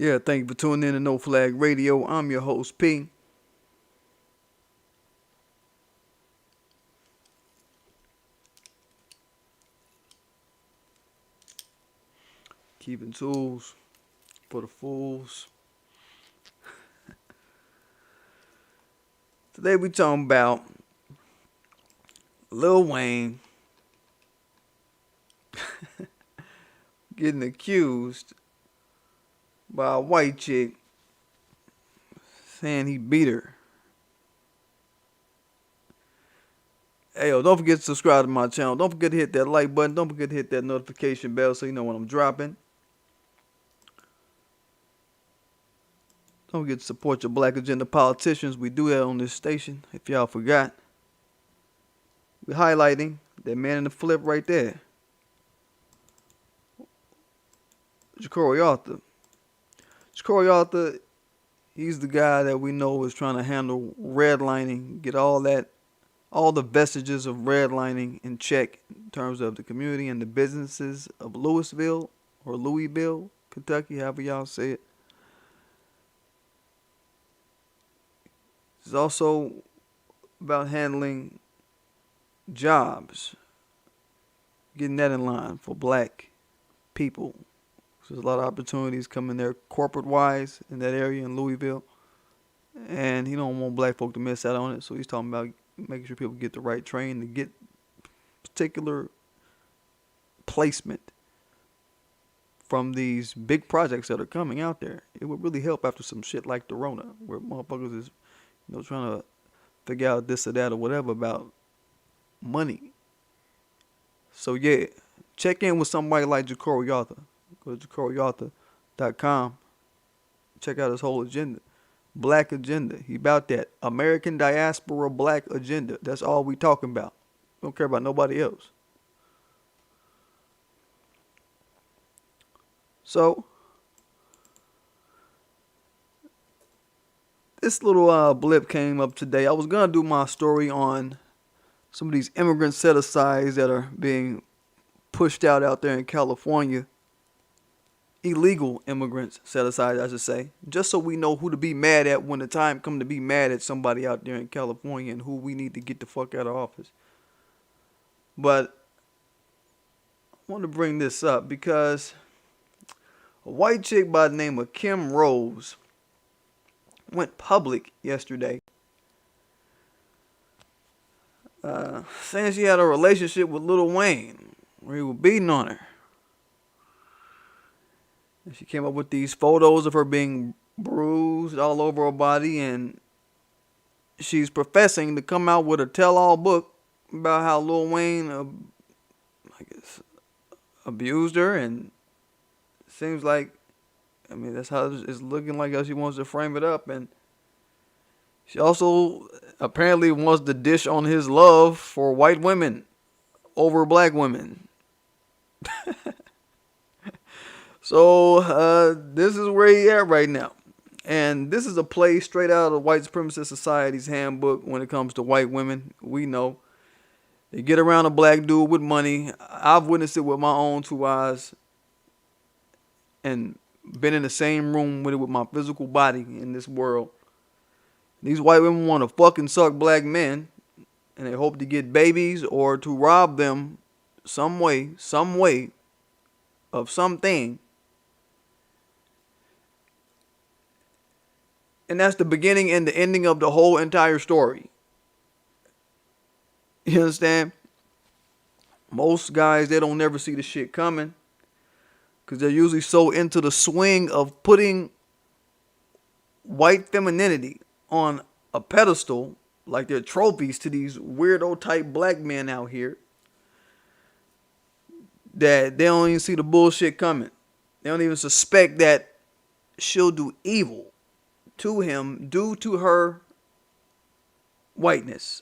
Yeah, thank you for tuning in to No Flag Radio. I'm your host, P. Keeping tools for the fools. Today we talking about Lil Wayne getting accused by a white chick saying he beat her. Hey, yo, don't forget to subscribe to my channel. Don't forget to hit that like button. Don't forget to hit that notification bell so you know when I'm dropping. Don't forget to support your black agenda politicians. We do that on this station, if y'all forgot. We're highlighting that man in the flip right there. Ja'Cory Arthur. Ja'Cory Arthur, he's the guy that we know is trying to handle redlining, get all the vestiges of redlining in check in terms of the community and the businesses of Louisville or Louisville, Kentucky, however y'all say it. It's also about handling jobs, getting that in line for black people. There's a lot of opportunities coming there corporate-wise in that area in Louisville. And he don't want black folk to miss out on it. So he's talking about making sure people get the right training to get particular placement from these big projects that are coming out there. It would really help after some shit like the Rona, where motherfuckers is, trying to figure out this or that or whatever about money. So yeah, check in with somebody like Ja'Cory Arthur. Go to Ja'CoryArthur.com. Check out his whole agenda. Black agenda. He about that. American diaspora black agenda. That's all we talking about. Don't care about nobody else. So, this little blip came up today. I was going to do my story on some of these immigrant set-asides that are being pushed out there in California. Illegal immigrants set aside, I should say, just so we know who to be mad at when the time comes to be mad at somebody out there in California and who we need to get the fuck out of office. But I want to bring this up because a white chick by the name of Kim Rose went public yesterday saying she had a relationship with Lil Wayne where he was beating on her. And she came up with these photos of her being bruised all over her body, and she's professing to come out with a tell-all book about how Lil Wayne, abused her, and it seems like, that's how it's looking like how she wants to frame it up. And she also apparently wants to dish on his love for white women over black women. So this is where he at right now. And this is a play straight out of the White Supremacist Society's handbook when it comes to white women. We know they get around a black dude with money. I've witnessed it with my own two eyes and been in the same room with it with my physical body in this world. These white women want to fucking suck black men, and they hope to get babies or to rob them some way of something. And that's the beginning and the ending of the whole entire story. You understand? Most guys, they don't never see the shit coming because they're usually so into the swing of putting white femininity on a pedestal like they're trophies to these weirdo type black men out here that they don't even see the bullshit coming. They don't even suspect that she'll do evil to him due to her whiteness.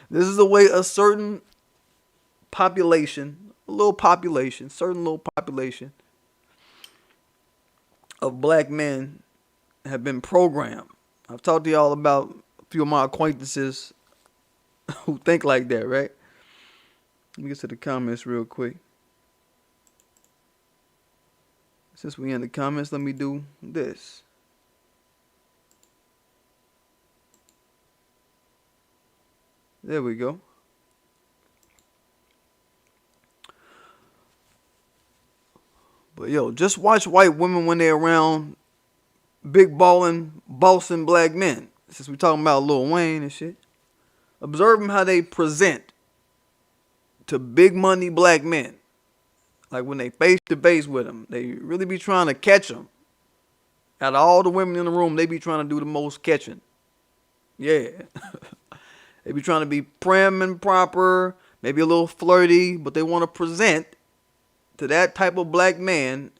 This is the way a certain population, certain little population of black men have been programmed. I've talked to y'all about a few of my acquaintances who think like that, right? Let me get to the comments real quick. Since we in the comments, let me do this. There we go. But yo, just watch white women when they're around big ballin', bossing black men. Since we talking about Lil Wayne and shit. Observe them how they present to big money black men. Like when they face to face with them, they really be trying to catch them. Out of all the women in the room, they be trying to do the most catching. Yeah. They be trying to be prim and proper, maybe a little flirty, but they want to present to that type of black man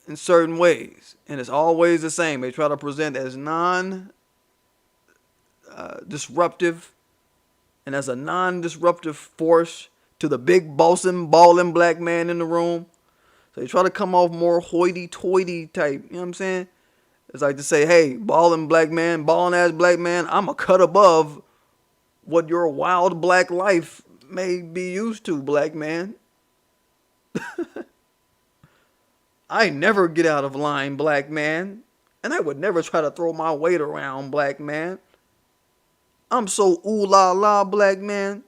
in certain ways. And it's always the same. They try to present as non-disruptive and as a non-disruptive force to the big bossing, balling black man in the room. So they try to come off more hoity-toity type, you know what I'm saying? It's like to say, hey, balling black man, balling ass black man, I'm a cut above what your wild black life may be used to, black man. I never get out of line, black man. And I would never try to throw my weight around, black man. I'm so ooh la la, black man.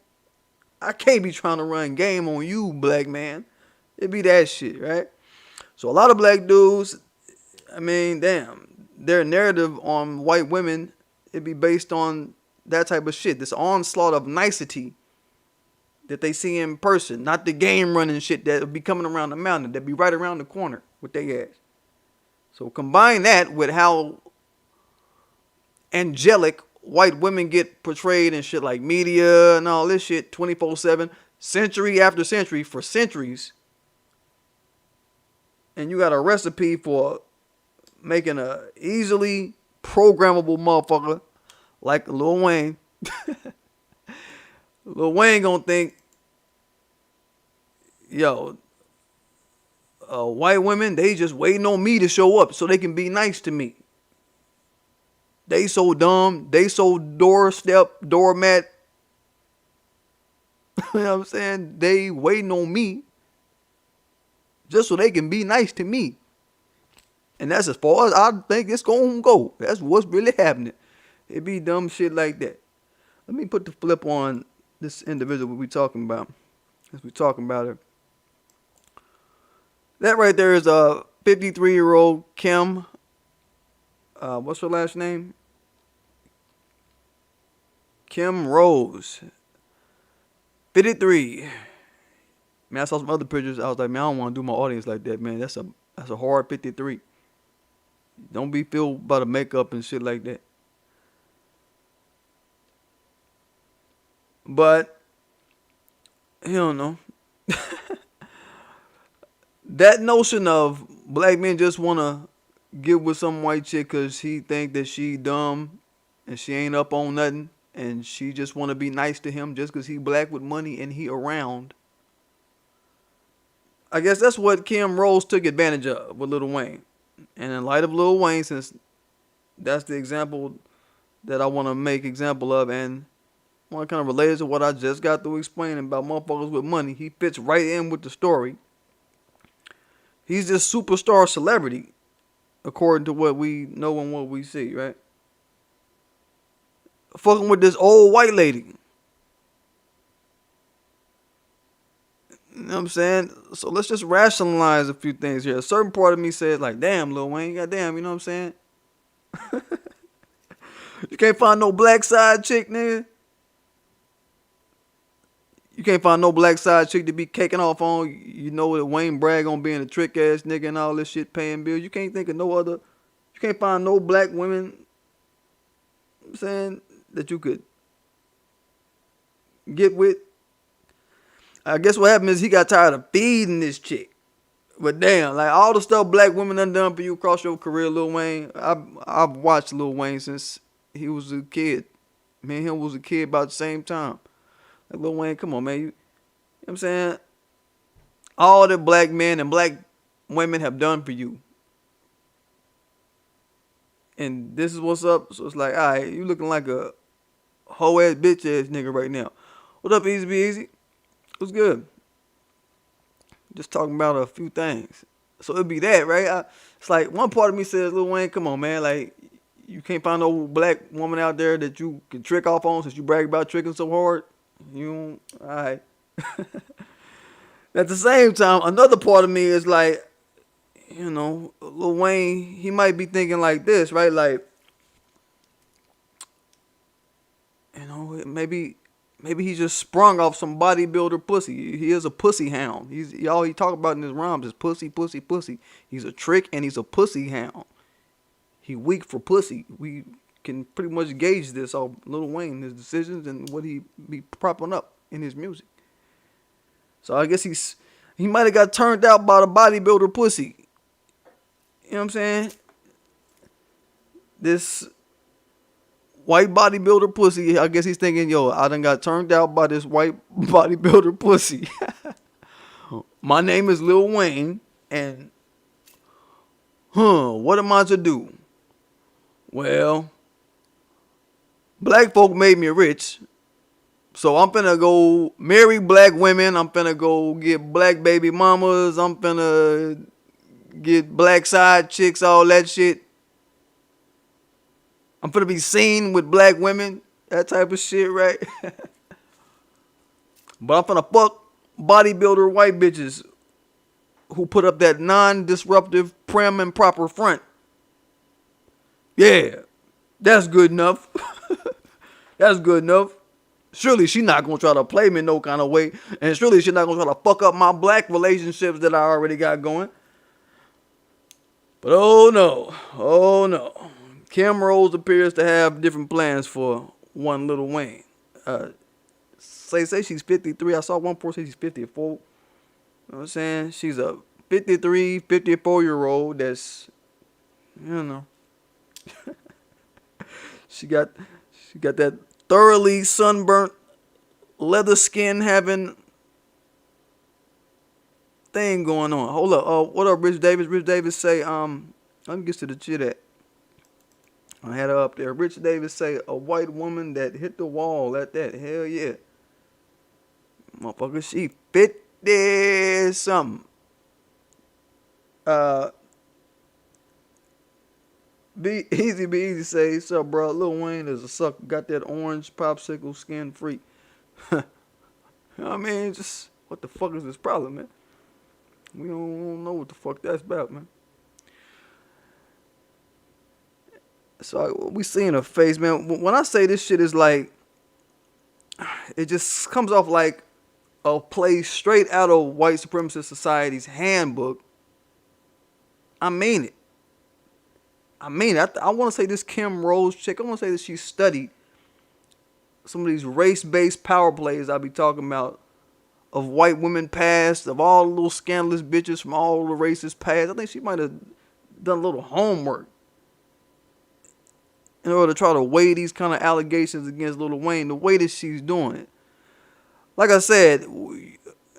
I can't be trying to run game on you, black man. It be that shit, right? So a lot of black dudes, I mean, damn, their narrative on white women, it be based on that type of shit. This onslaught of nicety that they see in person. Not the game running shit that be coming around the mountain. That be right around the corner with their ass. So combine that with how angelic white women get portrayed in shit like media and all this shit 24/7, century after century, for centuries. And you got a recipe for making a easily programmable motherfucker like Lil Wayne. Lil Wayne gonna think, yo, white women, they just waiting on me to show up so they can be nice to me. They so dumb. They so doormat. You know what I'm saying? They waiting on me just so they can be nice to me. And that's as far as I think it's going to go. That's what's really happening. It be dumb shit like that. Let me put the flip on this individual we talking about. As we talking about her. That right there is a 53-year-old Kim. What's her last name? Kim Rose. 53. Man, I saw some other pictures. I was like, man, I don't want to do my audience like that, man. That's a hard 53. Don't be filled by the makeup and shit like that. But, you don't know. That notion of black men just want to get with some white chick because he think that she dumb and she ain't up on nothing. And she just want to be nice to him just because he black with money and he around. I guess that's what Kim Rose took advantage of with Lil Wayne. And in light of Lil Wayne, since that's the example that I want to make example of, and one kind of related to what I just got through explaining about motherfuckers with money, he fits right in with the story. He's just superstar celebrity, according to what we know and what we see, right? Fucking with this old white lady. You know what I'm saying? So let's just rationalize a few things here. A certain part of me says like, damn, Lil Wayne, goddamn, you know what I'm saying? You can't find no black side chick, nigga. You can't find no black side chick to be caking off on. You know that Wayne brag on being a trick ass nigga and all this shit, paying bills. You can't think of no other. You can't find no black women, you know what I'm saying, that you could get with. I guess what happened is he got tired of feeding this chick. But damn, like all the stuff black women done for you across your career, Lil Wayne. I've watched Lil Wayne since he was a kid. Me and him was a kid about the same time. Like, Lil Wayne, come on, man. You know what I'm saying? All that black men and black women have done for you. And this is what's up. So it's like, all right, you looking like a hoe ass bitch ass nigga right now. What up, Easy Be Easy? What's good? just talking about a few things. So it'd be that, right? It's like one part of me says, Lil Wayne, come on, man. Like, you can't find no black woman out there that you can trick off on since you brag about tricking so hard. You don't, all right. At the same time, another part of me is like, you know, Lil Wayne, he might be thinking like this, right? Like, you know, maybe he just sprung off some bodybuilder pussy. He is a pussy hound. All he talk about in his rhymes is pussy, pussy, pussy. He's a trick and he's a pussy hound. He weak for pussy. We can pretty much gauge this off Lil Wayne, his decisions and what he be propping up in his music. So I guess he might have got turned out by the bodybuilder pussy. You know what I'm saying? This white bodybuilder pussy, I guess he's thinking, yo, I done got turned out by this white bodybuilder pussy. My name is Lil Wayne, and what am I to do? Well, black folk made me rich, so I'm finna go marry black women. I'm finna go get black baby mamas. I'm finna get black side chicks, all that shit. I'm finna be seen with black women, that type of shit, right? But I'm finna fuck bodybuilder white bitches who put up that non-disruptive, prim and proper front. Yeah, that's good enough. That's good enough. Surely she not gonna try to play me no kind of way, and surely she not gonna try to fuck up my black relationships that I already got going. But oh no. Kim Rose appears to have different plans for one Lil Wayne. Say she's 53. I saw one post say she's 54. You know what I'm saying? She's a 53, 54-year-old that's, you know. She got that thoroughly sunburnt, leather skin having thing going on. Hold up. What up, Rich Davis? Rich Davis say, let me get to the chit at. I had her up there. Rich Davis say, a white woman that hit the wall at that. Hell yeah. Motherfucker, she 50 something. Be easy say, so bro, Lil Wayne is a sucker. Got that orange popsicle skin free. I mean, just what the fuck is this problem, man? We don't know what the fuck that's about, man. So we see in her face, man. When I say this shit is like, it just comes off like a play straight out of white supremacist society's handbook. I mean it. I want to say this Kim Rose chick, I want to say that she studied some of these race-based power plays I be talking about of white women past, of all the little scandalous bitches from all the races past. I think she might have done a little homework in order to try to weigh these kind of allegations against Lil Wayne the way that she's doing it. Like I said,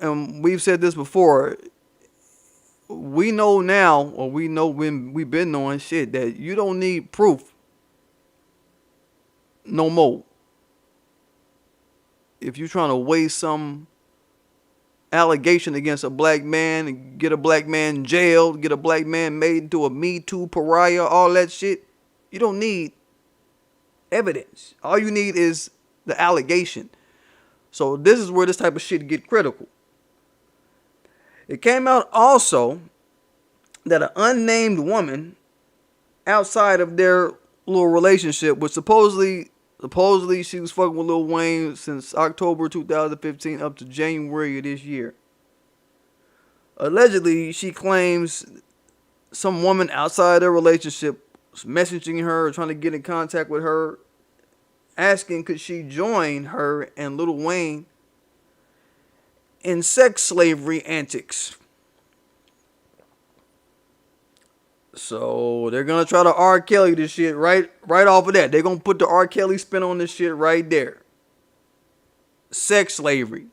and we've said this before, we know now, or we know when we've been knowing shit, that you don't need proof no more. If you're trying to weigh some allegation against a black man and get a black man jailed, get a black man made into a MeToo pariah, all that shit, you don't need evidence. All you need is the allegation. So this is where this type of shit get critical. It came out also that an unnamed woman outside of their little relationship, which supposedly she was fucking with Lil Wayne since October 2015 up to January of this year. Allegedly, she claims some woman outside their relationship was messaging her, trying to get in contact with her, asking could she join her and Lil Wayne in sex slavery antics. So they're gonna try to R. Kelly this shit right off of that. They're gonna put the R. Kelly spin on this shit right there. Sex slavery.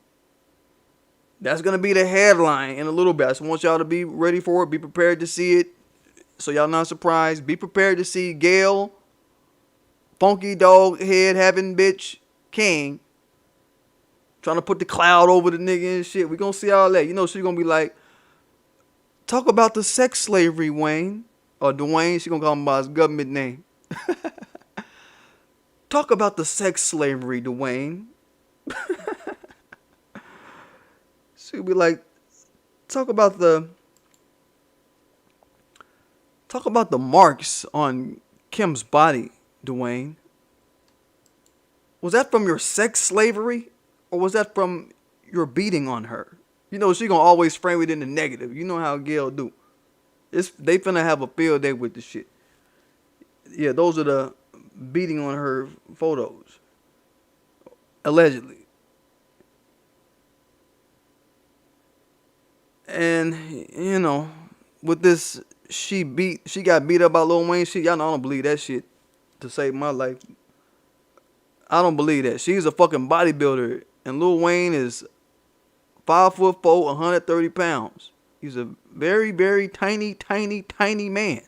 That's gonna be the headline in a little bit. I just want y'all to be ready for it. Be prepared to see it. So y'all not surprised. Be prepared to see Gail, funky dog head having bitch King, trying to put the cloud over the nigga and shit. We gonna see all that. You know, she's gonna be like, Talk about the sex slavery, Wayne. Or Dwayne, she gonna call him by his government name. Talk about the sex slavery, Dwayne. She'll be like, talk about the marks on Kim's body, Dwayne. Was that from your sex slavery? Or was that from your beating on her? You know, she gonna always frame it in the negative. You know how Gail do. They finna have a field day with the shit. Yeah, those are the beating on her photos. Allegedly. And, you know, with this, she got beat up by Lil Wayne shit. Y'all know I don't believe that shit to save my life. I don't believe that. She's a fucking bodybuilder. And Lil Wayne is 5'4", 130 pounds. He's a very, very tiny man.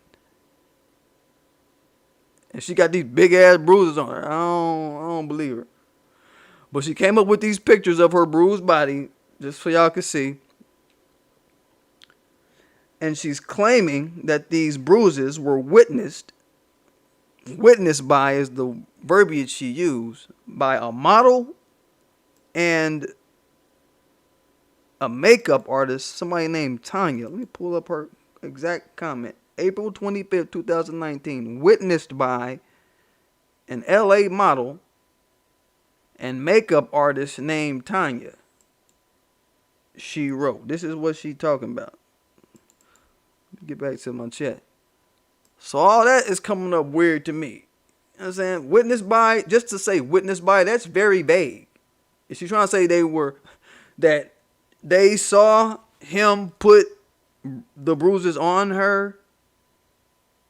And she got these big ass bruises on her. I don't believe her. But she came up with these pictures of her bruised body, just so y'all can see. And she's claiming that these bruises were witnessed by, is the verbiage she used, by a model and a makeup artist, somebody named Tanya. Let me pull up her exact comment. April 25th, 2019. Witnessed by an LA model and makeup artist named Tanya. She wrote. This is what she talking about. Get back to my chat. So all that is coming up weird to me. You know what I'm saying? Witnessed by, just to say witnessed by, that's very vague. Is she trying to say that they saw him put the bruises on her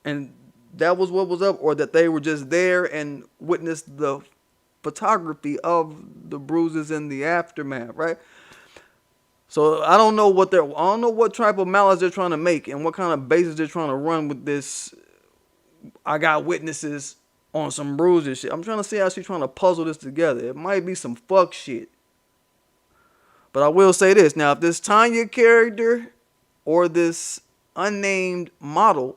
and that was what was up, or that they were just there and witnessed the photography of the bruises in the aftermath, right? So I don't know what type of malice they're trying to make and what kind of basis they're trying to run with this. I got witnesses on some bruises shit. I'm trying to see how she's trying to puzzle this together. It might be some fuck shit. But I will say this. Now, if this Tanya character or this unnamed model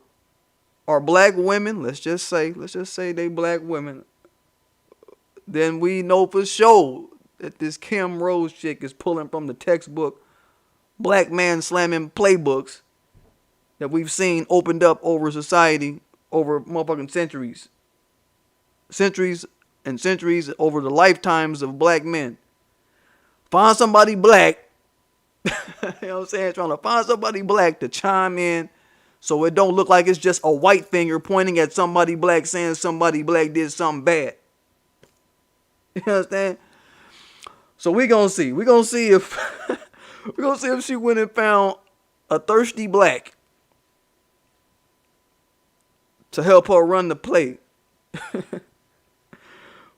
are black women, let's just say they black women, then we know for sure that this Kim Rose chick is pulling from the textbook black man slamming playbooks that we've seen opened up over society over motherfucking centuries. Centuries and centuries over the lifetimes of black men. Find somebody black, you know what I'm saying? Trying to find somebody black to chime in so it don't look like it's just a white finger pointing at somebody black saying somebody black did something bad. You understand? So we gonna see. We gonna see if she went and found a thirsty black to help her run the play.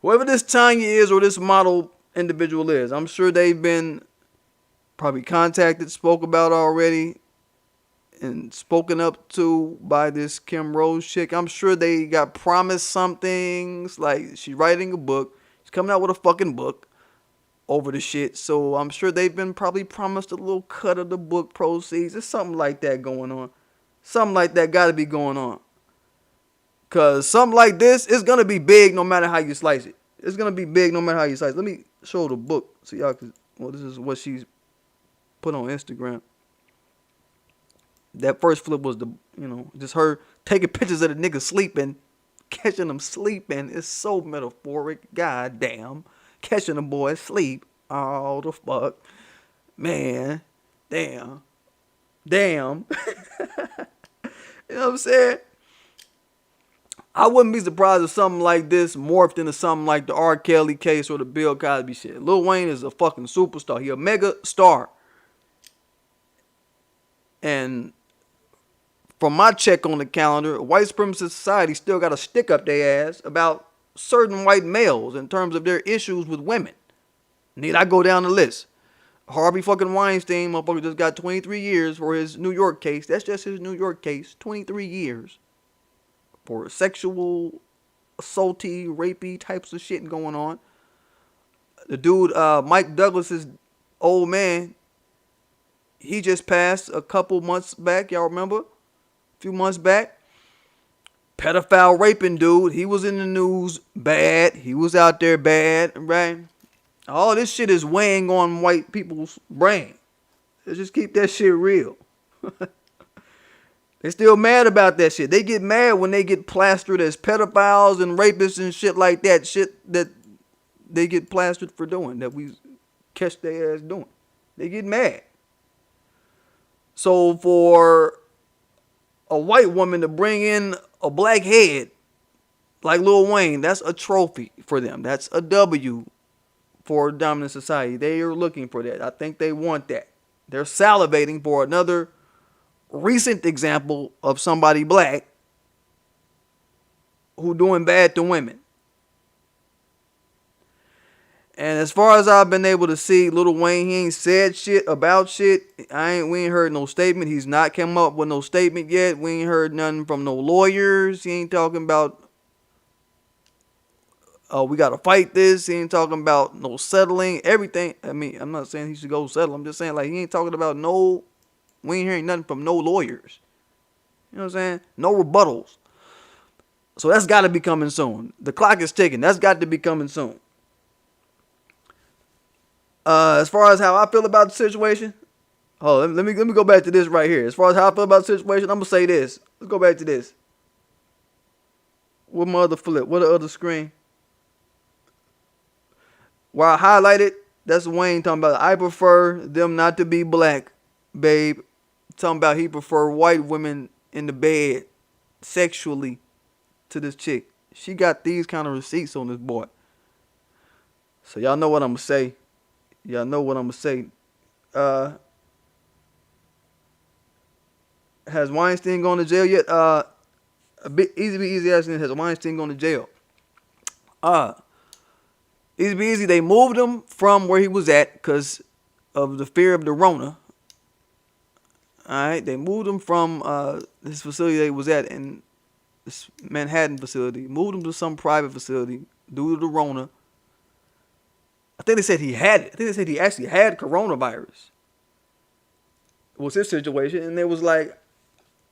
Whoever this Tanya is or this model individual is, I'm sure they've been probably contacted, spoke about already, and spoken up to by this Kim Rose chick. I'm sure they got promised some things, like she's writing a book. She's coming out with a fucking book over the shit. So I'm sure they've been probably promised a little cut of the book proceeds. There's something like that going on. Something like that got to be going on. Because something like this is going to be big no matter how you slice it. It's going to be big no matter how you slice it. Let me show the book so y'all can, well, this is what she's put on Instagram. That first flip was just her taking pictures of the nigga sleeping, catching them sleeping. It's so metaphoric. God damn. Catching the boy sleep. Oh, the fuck. Man. Damn. You know what I'm saying? I wouldn't be surprised if something like this morphed into something like the R. Kelly case or the Bill Cosby shit. Lil Wayne is a fucking superstar. He a mega star. And from my check on the calendar, white supremacist society still got a stick up their ass about certain white males in terms of their issues with women. Need I go down the list? Harvey fucking Weinstein, motherfucker, just got 23 years for his New York case. That's just his New York case. 23 years. For sexual, assaulty, rapey types of shit going on. The dude, Mike Douglas's old man, He just passed a couple months back. Y'all remember? A few months back. Pedophile raping dude. He was in the news bad. He was out there bad, right? All this shit is weighing on white people's brain. Let's just keep that shit real. They still mad about that shit. They get mad when they get plastered as pedophiles and rapists and shit like that. Shit that they get plastered for doing, that we catch their ass doing. They get mad. So for a white woman to bring in a black head like Lil Wayne, that's a trophy for them. That's a W for dominant society. They are looking for that. I think they want that. They're salivating for another recent example of somebody black who doing bad to women. And as far as I've been able to see, Lil Wayne, he ain't said shit about shit. We ain't heard no statement. He's not come up with no statement yet. We ain't heard nothing from no lawyers. He ain't talking about, we got to fight this. He ain't talking about no settling. Everything. I mean, I'm not saying he should go settle. I'm just saying, like, he ain't talking about no, we ain't hearing nothing from no lawyers. You know what I'm saying? No rebuttals. So that's got to be coming soon. The clock is ticking. That's got to be coming soon. As far as how I feel about the situation, let me go back to this right here. As far as how I feel about the situation, I'm gonna say this. Let's go back to this. What my other flip? What the other screen? Where I highlighted, that's Wayne talking about. I prefer them not to be black, babe. Talking about he prefer white women in the bed sexually to this chick. She got these kind of receipts on this boy. So y'all know what I'm gonna say. Y'all know what I'm gonna say. Has Weinstein gone to jail yet? A bit easy asking. Has Weinstein gone to jail? Easy. They moved him from where he was at because of the fear of the Rona. All right, they moved him from this facility they was at in this Manhattan facility. Moved him to some private facility due to the Rona. I think they said he had it. I think they said he actually had coronavirus. It was his situation. And they was like,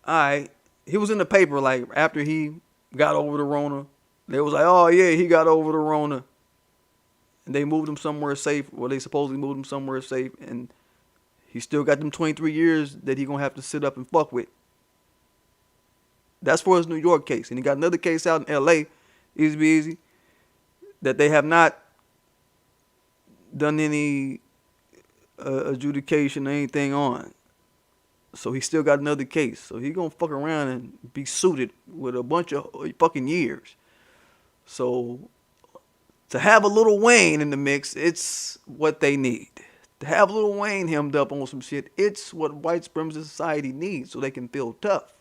all right. He was in the paper like after he got over the Rona. They was like, oh yeah, he got over the Rona. And they moved him somewhere safe. Well, they supposedly moved him somewhere safe. And he still got them 23 years that he going to have to sit up and fuck with. That's for his New York case. And he got another case out in L.A., easy, that they have not done any adjudication or anything on. So he still got another case. So he gonna fuck around and be suited with a bunch of fucking years. So to have a Lil Wayne in the mix, it's what they need. To have Lil Wayne hemmed up on some shit, it's what white supremacist society needs so they can feel tough.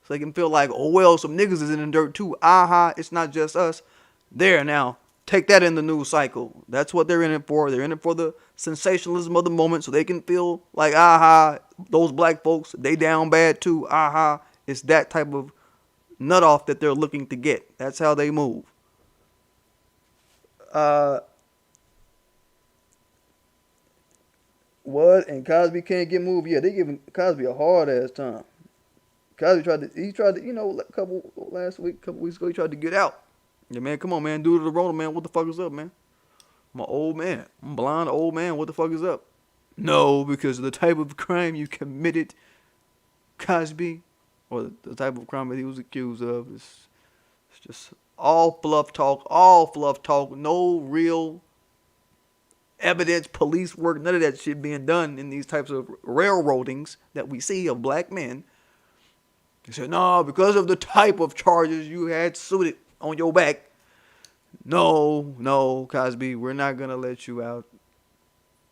So they can feel like, oh well, some niggas is in the dirt too. Aha, it's not just us. There now. Take that in the news cycle. That's what they're in it for. They're in it for the sensationalism of the moment so they can feel like, aha, those black folks, they down bad too. Aha, it's that type of nut off that they're looking to get. That's how they move. What? And Cosby can't get moved? Yeah, they giving Cosby a hard ass time. Cosby tried to, you know, a couple weeks ago, he tried to get out. Yeah, man, come on, man. Due to the Rona, man, what the fuck is up, man? I'm an old man. I'm blind, old man. What the fuck is up? No, because of the type of crime you committed, Cosby, or the type of crime that he was accused of. It's just all fluff talk, no real evidence, police work, none of that shit being done in these types of railroadings that we see of black men. He said, no, because of the type of charges you had suited on your back. No, Cosby, we're not going to let you out.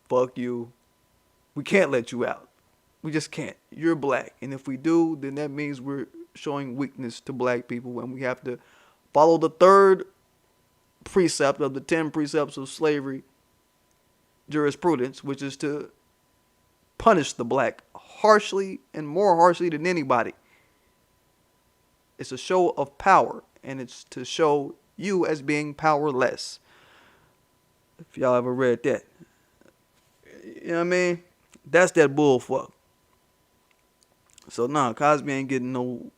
Fuck you. We can't let you out. We just can't. You're black. And if we do, then that means we're showing weakness to black people, and we have to follow the third precept of the 10 precepts of slavery jurisprudence, which is to punish the black harshly and more harshly than anybody. It's a show of power, and it's to show you as being powerless. If y'all ever read that. You know what I mean? That's that bullfuck. So nah, Cosby ain't getting no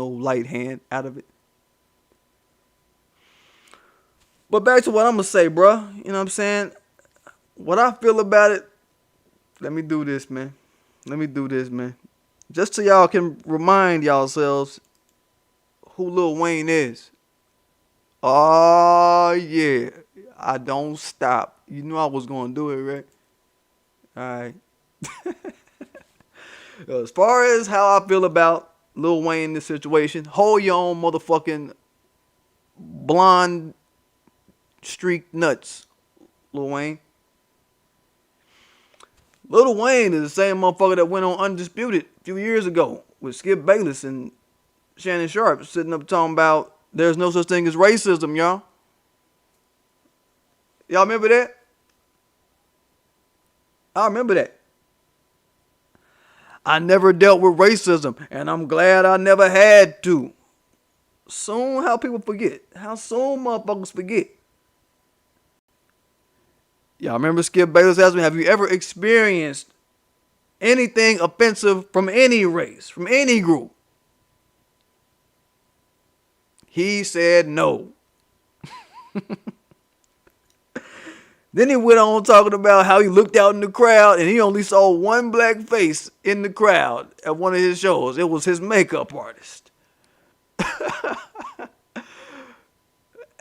light hand out of it. But back to what I'm gonna say, bruh. You know what I'm saying? What I feel about it, let me do this, man. Just so y'all can remind yourselves who Lil Wayne is. Oh, yeah. I don't stop. You knew I was gonna do it, right? Alright. As far as how I feel about Lil Wayne in this situation, hold your own motherfucking blonde streaked nuts, Lil Wayne. Lil Wayne is the same motherfucker that went on Undisputed a few years ago with Skip Bayless and Shannon Sharp sitting up talking about there's no such thing as racism, y'all. Y'all remember that? I remember that. I never dealt with racism, and I'm glad I never had to. Soon, how people forget. How soon motherfuckers forget. Y'all remember Skip Bayless asked me, have you ever experienced anything offensive from any race, from any group? He said no. Then he went on talking about how he looked out in the crowd and he only saw one black face in the crowd at one of his shows. It was his makeup artist.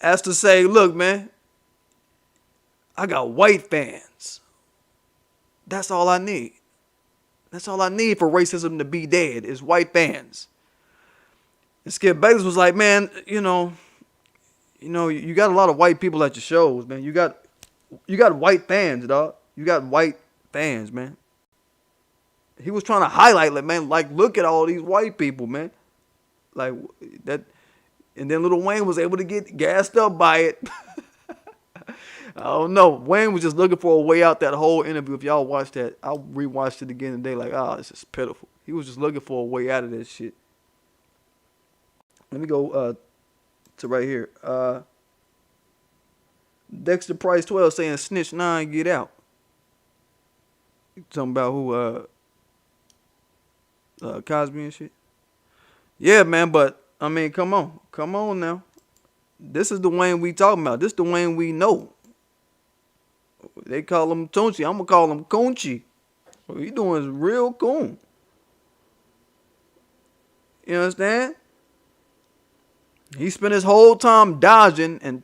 As to say, look, man, I got white fans. That's all I need. That's all I need for racism to be dead is white fans. And Skip Bayless was like, man, you got a lot of white people at your shows, man. You got white fans, dog. You got white fans, man. He was trying to highlight, like, man, like, look at all these white people, man. Like, that. And then Lil Wayne was able to get gassed up by it. I don't know. Wayne was just looking for a way out that whole interview. If y'all watched that, I rewatched it again today. Like, this is pitiful. He was just looking for a way out of this shit. Let me go to right here. Dexter Price 12 saying snitch 9 get out. Talking about who Cosby and shit. Yeah, man, but I mean, come on now. This is the Wayne we talking about. This is the Wayne we know. They call him Tunchi. I'm gonna call him Coonchi. What he doing is real coon. You understand? He spent his whole time dodging and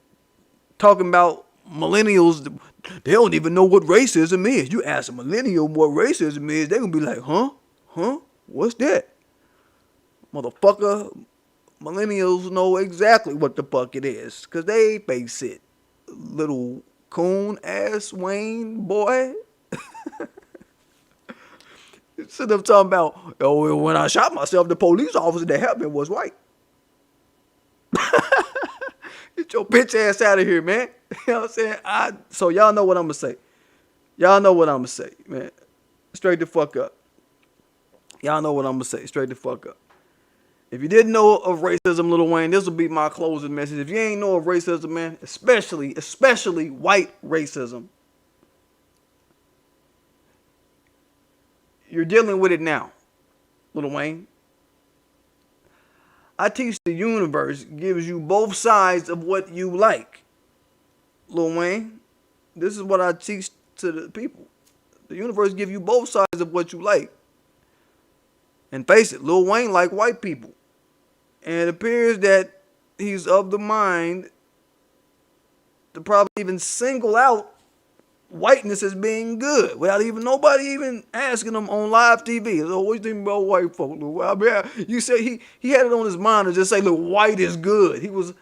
talking about millennials. They don't even know what racism is. You ask a millennial what racism is, they're gonna be like, huh? What's that? Motherfucker, millennials know exactly what the fuck it is, because they face it. Little coon ass Wayne boy. Instead of talking about, oh, when I shot myself, the police officer that helped me was white. Get your bitch ass out of here, man. You know what I'm saying? So y'all know what I'm going to say. Man. Straight the fuck up. Y'all know what I'm going to say. Straight the fuck up. If you didn't know of racism, Lil Wayne, this will be my closing message. If you ain't know of racism, man, especially white racism, you're dealing with it now, Lil Wayne. I teach the universe gives you both sides of what you like. Lil Wayne, this is what I teach to the people. The universe gives you both sides of what you like. And face it, Lil Wayne like white people. And it appears that he's of the mind to probably even single out whiteness as being good without even nobody even asking him on live TV. So what do you think about white folk? Well, you said he had it on his mind to just say, look, white is good. He was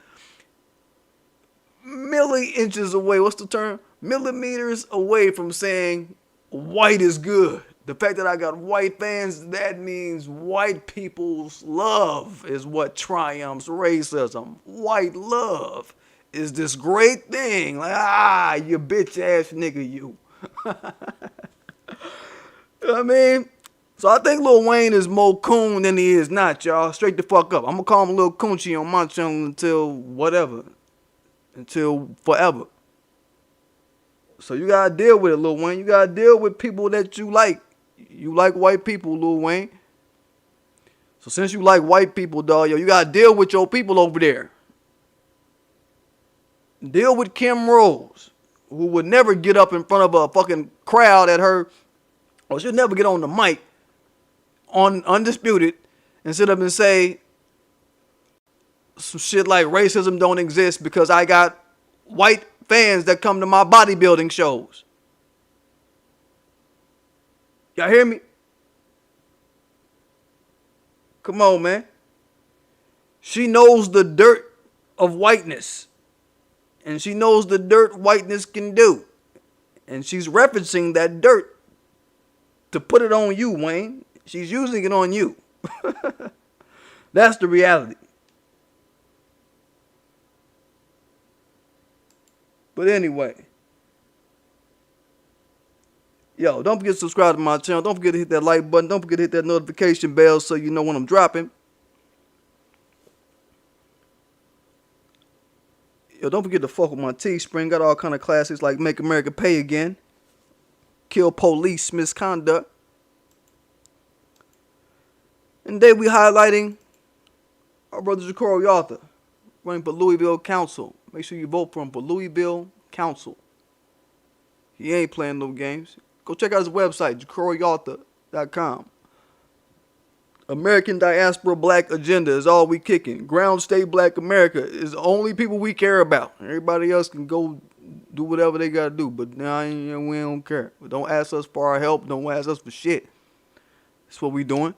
milli-inches away. What's the term? Millimeters away from saying white is good. The fact that I got white fans, that means white people's love is what triumphs racism. White love is this great thing. Like, you bitch ass nigga, you. You know what I mean? So I think Lil Wayne is more coon than he is not, y'all. Straight the fuck up. I'm gonna call him Lil Coonchi on my channel until whatever. Until forever. So you gotta deal with it, Lil Wayne. You gotta deal with people that you like You like white people, Lil Wayne. So since you like white people, dog, yo, you gotta deal with your people over there. Deal with Kim Rose, who would never get up in front of a fucking crowd at her, or she'll never get on the mic on Undisputed and sit up and say some shit like racism don't exist because I got white fans that come to my bodybuilding shows. Y'all hear me? Come on, man. She knows the dirt of whiteness. And she knows the dirt whiteness can do. And she's referencing that dirt to put it on you, Wayne. She's using it on you. That's the reality. But anyway. Yo, don't forget to subscribe to my channel. Don't forget to hit that like button. Don't forget to hit that notification bell so you know when I'm dropping. Yo, don't forget to fuck with my Teespring. Got all kind of classics like Make America Pay Again, Kill Police, Misconduct. And today we highlighting our brother Ja'Cory Arthur, running for Louisville Council. Make sure you vote for him for Louisville Council. He ain't playing no games. Go check out his website, Ja'CoryArthur.com. American Diaspora Black Agenda is all we kicking. Ground State Black America is the only people we care about. Everybody else can go do whatever they got to do. But nah, we don't care. Don't ask us for our help. Don't ask us for shit. That's what we doing.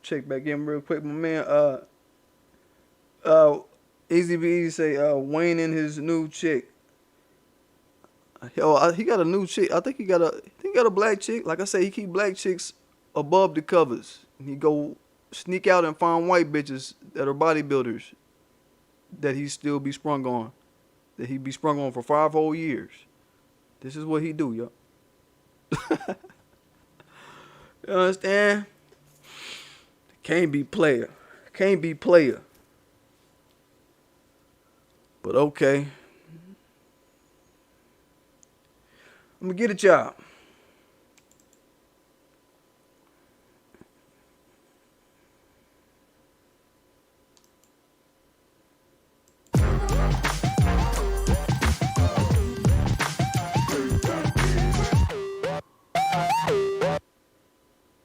Check back in real quick, my man. Easy be easy say Wayne and his new chick. Yo, he got a new chick. I think he got a black chick. Like I say, he keep black chicks above the covers. He go sneak out and find white bitches that are bodybuilders that he still be sprung on. That he be sprung on for 5 whole years. This is what he do, yo. You understand? Can't be player. Can't be player. But okay. I'm gonna get it, y'all.